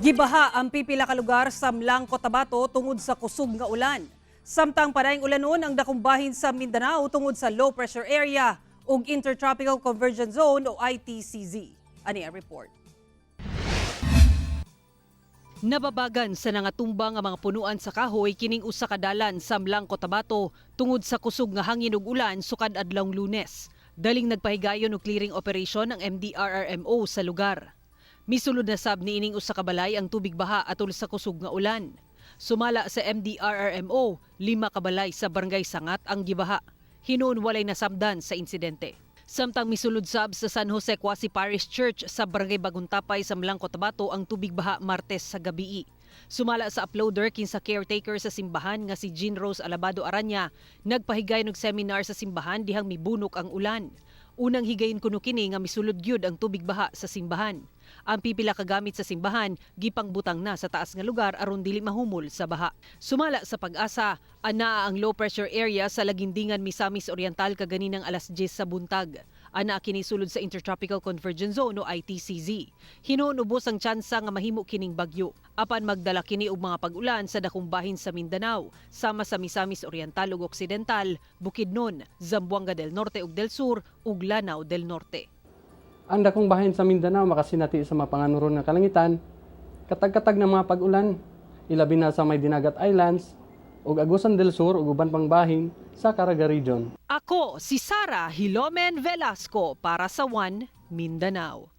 Gibaha ang pipila ka lugar sa Mlang, Cotabato tungod sa kusog nga ulan. Samtang padayong ulanon ang dakong bahin sa Mindanao tungod sa low pressure area ug Intertropical Convergence Zone o ITCZ. Ani ang report. Nababagan sa nangatumba nga mga punuan sa kahoy kining usa ka dalan sa Mlang, Cotabato tungod sa kusog nga hangin ug ulan sukad adlawng Lunes. Daling nagpahigayon og clearing operation ang MDRRMO sa lugar. Misulod na sab niining usa ka balay ang tubig baha atol sa kusog nga ulan. Sumala sa MDRRMO, 5 ka balay sa Barangay Sangat ang gibaha. Hinuon walay nasabdan sa insidente. Samtang misulod sab sa San Jose Quasi Parish Church sa Barangay Baguntapay sa Mlang, Cotabato ang tubig baha Martes sa gabii. Sumala sa uploader kinsa caretaker sa simbahan nga si Jean Rose Alabado Aranya, nagpahigay og seminar sa simbahan dihang mibunok ang ulan. Unang higayon kuno kini nga misulod gyud ang tubig baha sa simbahan. Ang pipila ka gamit sa simbahan gipangbutang na sa taas nga lugar aron dili mahumol sa baha. Sumala sa Pag-asa, anaa ang low pressure area sa Lagindingan, Misamis Oriental kaganinang alas 10 sa buntag. Ana kini sulod sa Intertropical Convergence Zone o ITCZ. Hinuon ubos ang tsansa nga mahimo kining bagyo. Apan magdala kini og mga pag-ulan sa dakong bahin sa Mindanao, sama sa Misamis Oriental ug Occidental, Bukidnon, Zamboanga del Norte ug del Sur ug Lanao del Norte. Ang dakong bahin sa Mindanao makasinati sa mapanganuron nga kalangitan, katag-katag ng mga pag-ulan, ilabi na sa may Dinagat Islands, ug Agusan del Sur ug uban pang bahin sa Caraga Region. Ako si Sara Hilomen Velasco para sa One Mindanao.